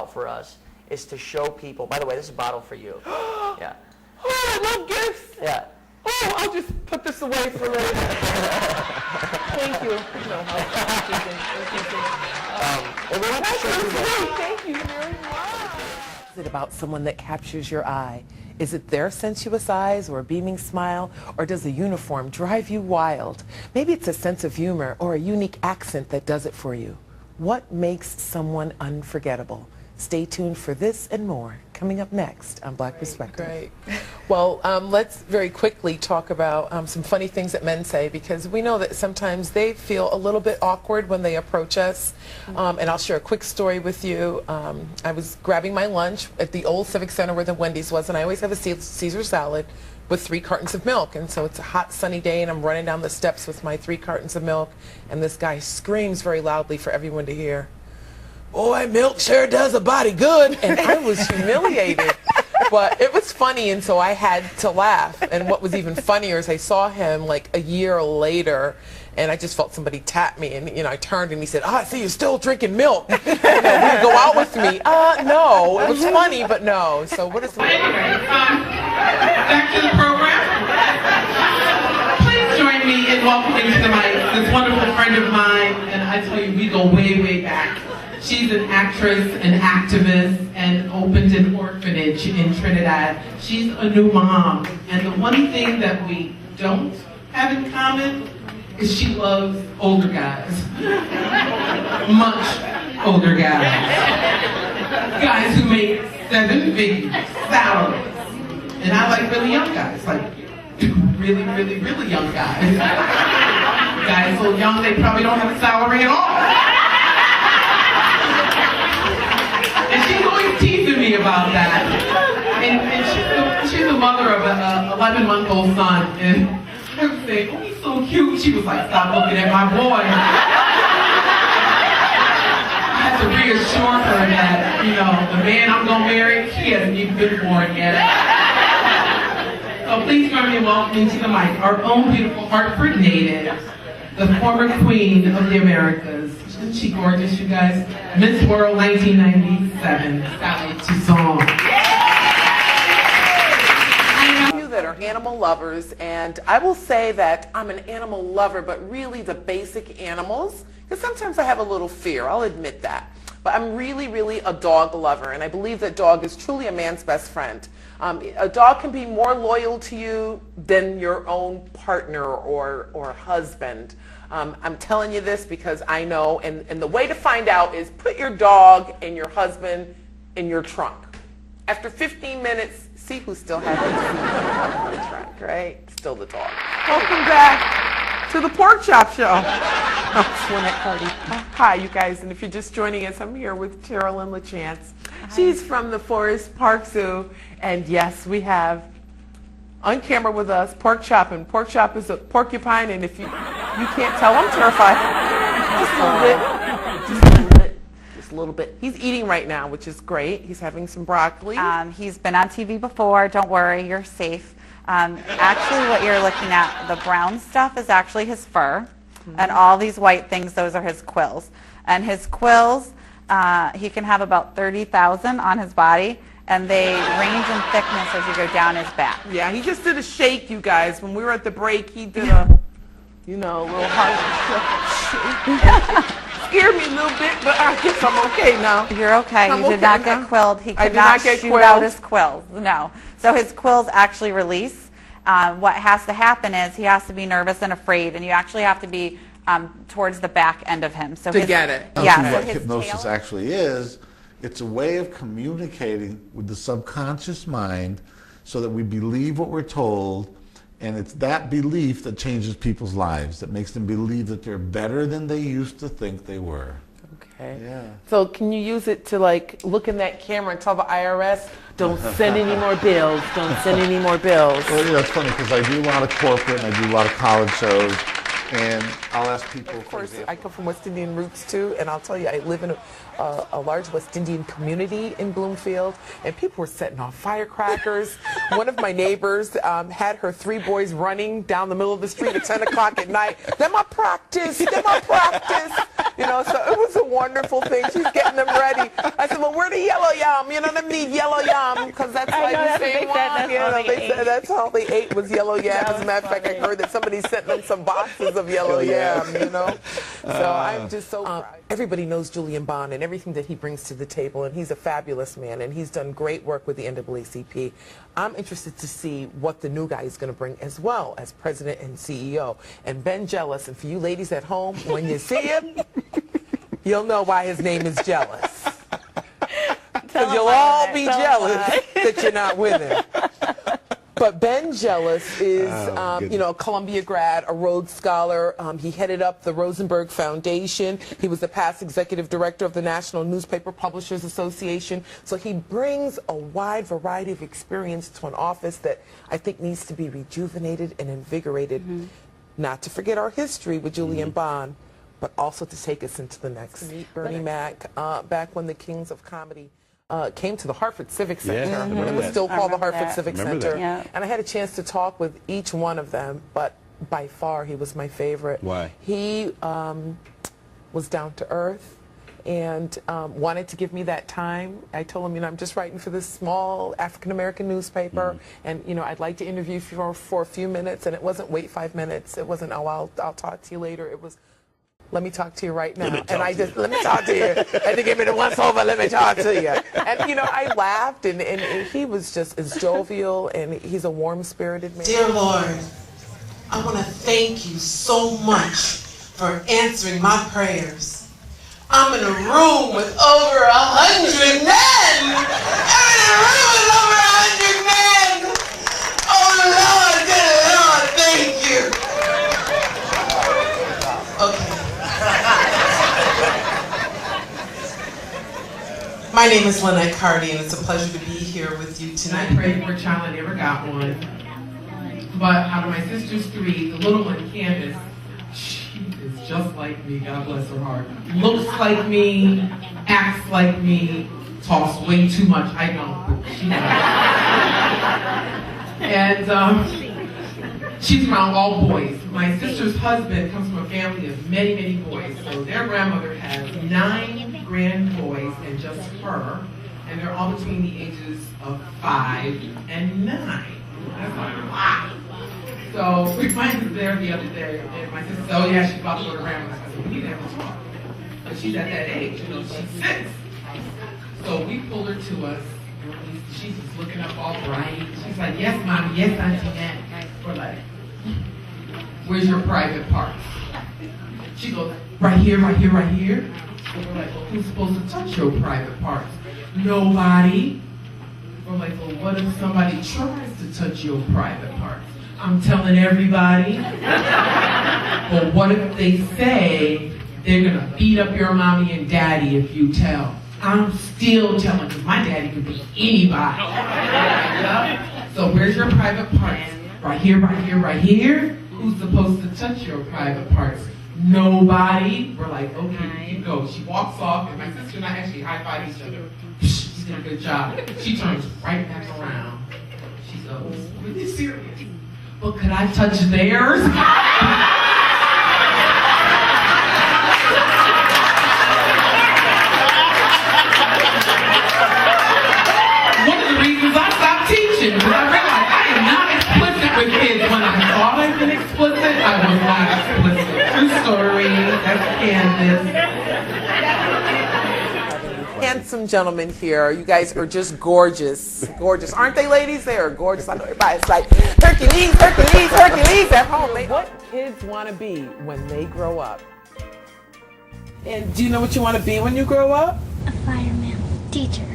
about for us is to show people. By the way, this is a bottle for you. Yeah. Oh, I love gifts. Yeah. Oh, I'll just put this away for later. Thank you. Thank you very much. Is it about someone that captures your eye? Is it their sensuous eyes or a beaming smile, or does a uniform drive you wild? Maybe it's a sense of humor or a unique accent that does it for you. What makes someone unforgettable? Stay tuned for this and more coming up next on Black Perspective. Great. Well, let's very quickly talk about some funny things that men say, because we know that sometimes they feel a little bit awkward when they approach us. And I'll share a quick story with you. I was grabbing my lunch at the old Civic Center where the Wendy's was, and I always have a Caesar salad with 3 cartons of milk. And so it's a hot sunny day, and I'm running down the steps with my 3 cartons of milk, and this guy screams very loudly for everyone to hear, "Boy, milk sure does a body good." And I was humiliated, but it was funny, and so I had to laugh. And what was even funnier is I saw him like a year later, and I just felt somebody tap me, and I turned and he said, "Ah, I see you're still drinking milk. Will you go out with me?" No, it was funny, but no. So what is the back to the program. Please join me in welcoming to the mic this wonderful friend of mine, and I tell you, we go way, way back. She's an actress, an activist, and opened an orphanage in Trinidad. She's a new mom, and the one thing that we don't have in common is she loves older guys. Much older guys. Guys who make 7-figure salaries. And I like really young guys, like really, really, really young guys. Guys so young they probably don't have a salary at all. And she's always teasing me about that. And she's the mother of an 11-month-old son. And I would say, "Oh, he's so cute." She was like, "Stop looking at my boy." I had to reassure her that, the man I'm going to marry, he hasn't even been born yet. So please join me in welcoming to the mic our own beautiful Hartford native, the former queen of the Americas. Isn't she gorgeous, you guys? Miss World 1997, Sally Toussaint. That are animal lovers, and I will say that I'm an animal lover, but really the basic animals, because sometimes I have a little fear, I'll admit that. But I'm really, really a dog lover, and I believe that dog is truly a man's best friend. A dog can be more loyal to you than your own partner or husband. I'm telling you this because I know, and the way to find out is put your dog and your husband in your trunk. After 15 minutes, see who still has the trunk, right? Still the dog. Welcome back to the Pork Chop Show. I'm Linnet Carty. Hi, you guys, and if you're just joining us, I'm here with Carolyn LaChance. She's from the Forest Park Zoo, and yes, we have on camera with us Pork Chop, and Pork Chop is a porcupine, and if you can't tell, I'm terrified. Just a little bit. Just a little bit. He's eating right now, which is great. He's having some broccoli. He's been on TV before. Don't worry, you're safe. Actually, what you're looking at, the brown stuff is actually his fur, and all these white things, those are his quills. And his quills, he can have about 30,000 on his body, and they range in thickness as you go down his back. Yeah, he just did a shake, you guys. When we were at the break, he did a, little heart shake. Scared me a little bit, but I guess I'm okay now. You're okay. You did not get quilled. He could not shoot out his quills. No. So his quills actually release. What has to happen is he has to be nervous and afraid, and you actually have to be towards the back end of him. So to get it. Yeah. Okay. So What hypnosis actually is, it's a way of communicating with the subconscious mind so that we believe what we're told, and it's that belief that changes people's lives, that makes them believe that they're better than they used to think they were. Okay. Yeah. So can you use it to look in that camera and tell the IRS, don't send any more bills, don't send any more bills? Well, it's funny because I do a lot of corporate and I do a lot of college shows, and I'll ask people, Of course, I come from West Indian roots too, and I'll tell you, I live in a large West Indian community in Bloomfield, and people were setting off firecrackers. One of my neighbors had her 3 boys running down the middle of the street at 10 o'clock at night. They're my practice, they're my practice. You know, so it was a wonderful thing. She's getting them ready. I said, well, where the yellow yum? You know, them need yellow yum because that's why the same one. You know, they said that's all they ate was yellow yam. As a matter of fact, I heard that somebody sent them some boxes of yellow yam, you know. So I'm just so proud. Everybody knows Julian Bond and everything that he brings to the table, and he's a fabulous man, and he's done great work with the NAACP. I'm interested to see what the new guy is going to bring as well as president and CEO. And Ben Jealous, and for you ladies at home, when you see him, you'll know why his name is Jealous. Because you'll all be jealous that you're not with him. But Ben Jealous is, you know, a Columbia grad, a Rhodes Scholar. He headed up the Rosenberg Foundation. He was the past executive director of the National Newspaper Publishers Association. So he brings a wide variety of experience to an office that I think needs to be rejuvenated and invigorated. Not to forget our history with Julian Bond, but also to take us into the next. Meet Bernie Mac back when the Kings of Comedy came to the Hartford Civic Center. It was still called the Hartford Civic Center. And I had a chance to talk with each one of them, but by far he was my favorite. Why? He was down to earth and wanted to give me that time. I told him, you know, I'm just writing for this small African-American newspaper, and, you know, I'd like to interview you for a few minutes, and it wasn't wait 5 minutes. It wasn't, oh, I'll talk to you later. It was, let me talk to you right now. And I just, let me talk to you. And to give me the once over, let me talk to you. And, you know, I laughed, and he was just as jovial, and he's a warm-spirited man. Dear Lord, I want to thank you so much for answering my prayers. I'm in a room with over 100 men. I'm in a room with over 100 men. Oh, Lord, good Lord, thank you. Okay. My name is Linnet Carty, and it's a pleasure to be here with you tonight. I prayed for a child, I never got one. But out of my sister's 3, the little one, Candace, she is just like me, God bless her heart. Looks like me, acts like me, talks way too much. I don't, but she does. And she's around all boys. My sister's husband comes from a family of many, many boys. So their grandmother has 9 grand boys and just her. And they're all between the ages of 5 and 9. That's like a lot. So we went there the other day, and my sister said, oh yeah, she's about to go to grandma's. I said, we need to have a talk. But she's at that age, you know, she's 6. So we pulled her to us, and she's just looking up all bright. She's like, yes, Mommy, yes, Auntie Nat. We're like, where's your private parts? She goes, right here, right here, right here. So we're like, well, who's supposed to touch your private parts? Nobody. We're like, well, what if somebody tries to touch your private parts? I'm telling everybody. But what if they say they're going to beat up your mommy and daddy if you tell? I'm still telling, because my daddy could be anybody. So where's your private parts? Right here, right here, right here. Who's supposed to touch your private parts? Nobody. We're like, okay, you go. She walks off, and my sister and I actually high-five each other. She did a good job. She turns right back around. She goes, are you serious? But could I touch theirs? One of the reasons I stopped teaching, because I realized I am not explicit with kids. When I thought I'd been explicit, I was not explicit. True story. That's Candace. Handsome gentlemen here. You guys are just gorgeous. Gorgeous. Aren't they, ladies? They are gorgeous. I know everybody's like, Hercules, Hercules, Hercules at home. What kids want to be when they grow up? And do you know what you want to be when you grow up? A fireman. Teacher.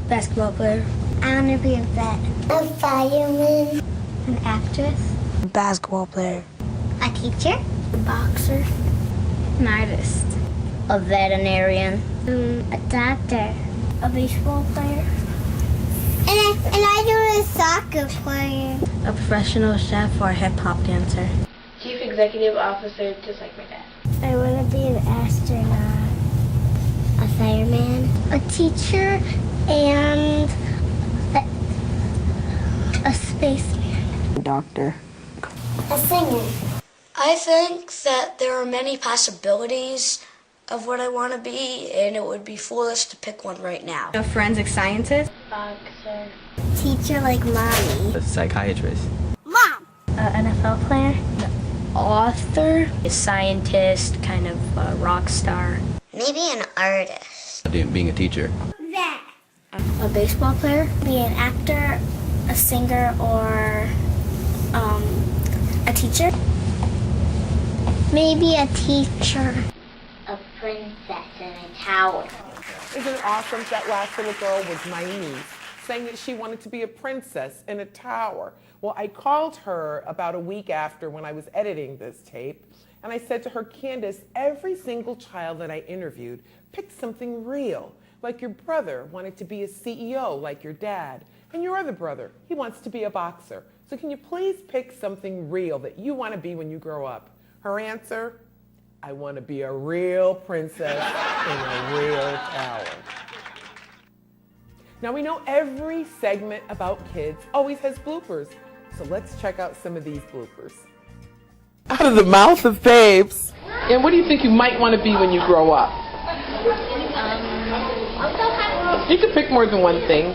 Basketball player. I want to be a vet. A fireman. An actress. A basketball player. A teacher. A boxer. An artist. A veterinarian. A doctor. A baseball player. And I do a soccer player. A professional chef or a hip-hop dancer. Chief Executive Officer, just like my dad. I want to be an astronaut. A fireman. A teacher. And a spaceman. A doctor. A singer. I think that there are many possibilities of what I want to be, and it would be foolish to pick one right now. A forensic scientist. Boxer. Teacher like mommy. A psychiatrist. Mom! NFL player. Author. A scientist, kind of a rock star. Maybe an artist. Being a teacher. A baseball player. Be an actor, a singer, or a teacher. Maybe a teacher. A princess in a tower. Isn't it awesome? That last little girl was my niece, saying that she wanted to be a princess in a tower. Well, I called her about a week after when I was editing this tape, and I said to her, Candace, every single child that I interviewed picked something real. Like your brother wanted to be a CEO like your dad, and your other brother, he wants to be a boxer. So can you please pick something real that you want to be when you grow up? Her answer, I want to be a real princess in a real tower. Now we know every segment about kids always has bloopers, so let's check out some of these bloopers. Out of the mouth of babes. And what do you think you might want to be when you grow up? You could pick more than one thing.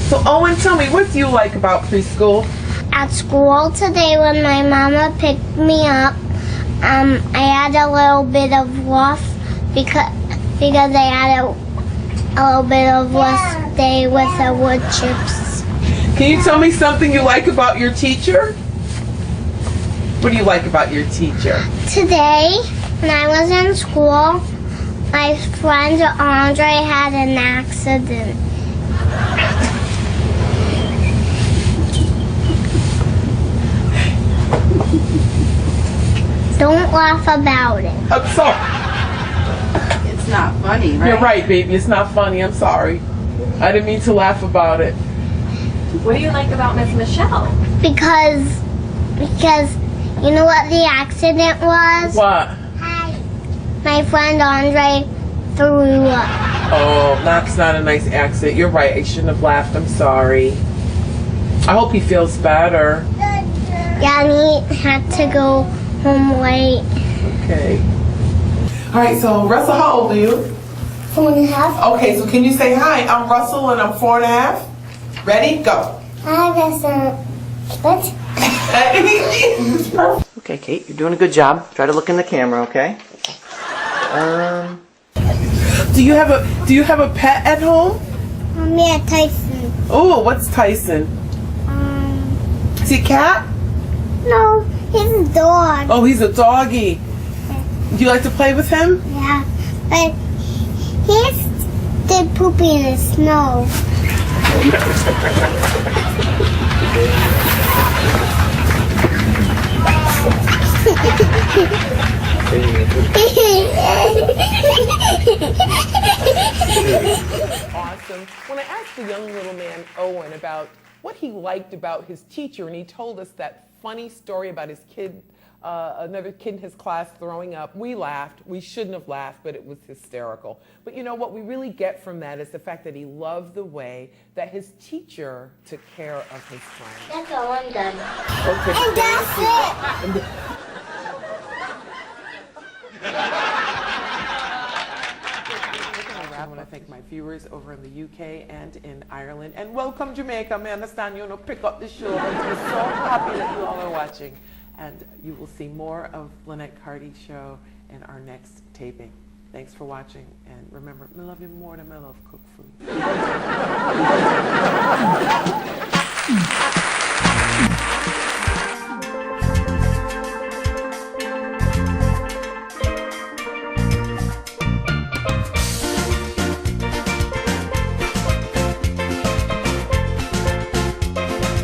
So Owen, tell me, what do you like about preschool? At school today when my mama picked me up, I had a little bit of rough because I had a little bit of rough day with the wood chips. Can you tell me something you like about your teacher? What do you like about your teacher? Today, when I was in school, my friend Andre had an accident. Don't laugh about it. I'm sorry. It's not funny, right? You're right, baby. It's not funny. I'm sorry. I didn't mean to laugh about it. What do you like about Miss Michelle? Because you know what the accident was? What? My friend Andre threw up. Oh, that's not a nice accident. You're right. I shouldn't have laughed. I'm sorry. I hope he feels better. Yeah, and he had to go home late. Okay. All right, so Russell, how old are you? 4.5. Okay, so can you say hi? I'm Russell and I'm 4.5. Ready? Go. I guess what? Okay, Kate, you're doing a good job. Try to look in the camera, okay? Do you have a pet at home? Yeah, Tyson. Oh, what's Tyson? Is he a cat? No, he's a dog. Oh, he's a doggy. Do you like to play with him? Yeah, but he's did poopy in the snow. Awesome. When I asked the young little man, Owen, about what he liked about his teacher, and he told us that funny story about his kid, another kid in his class throwing up, we laughed. We shouldn't have laughed, but it was hysterical. But you know what we really get from that is the fact that he loved the way that his teacher took care of his friend. That's all I'm done. Okay, And that's it. I want to thank my viewers over in the UK and in Ireland. And welcome, Jamaica. I understand you know pick up the show. I'm so happy that you all are watching. And you will see more of Lynette Carty Show in our next taping. Thanks for watching. And remember, I love you more than I love cook food.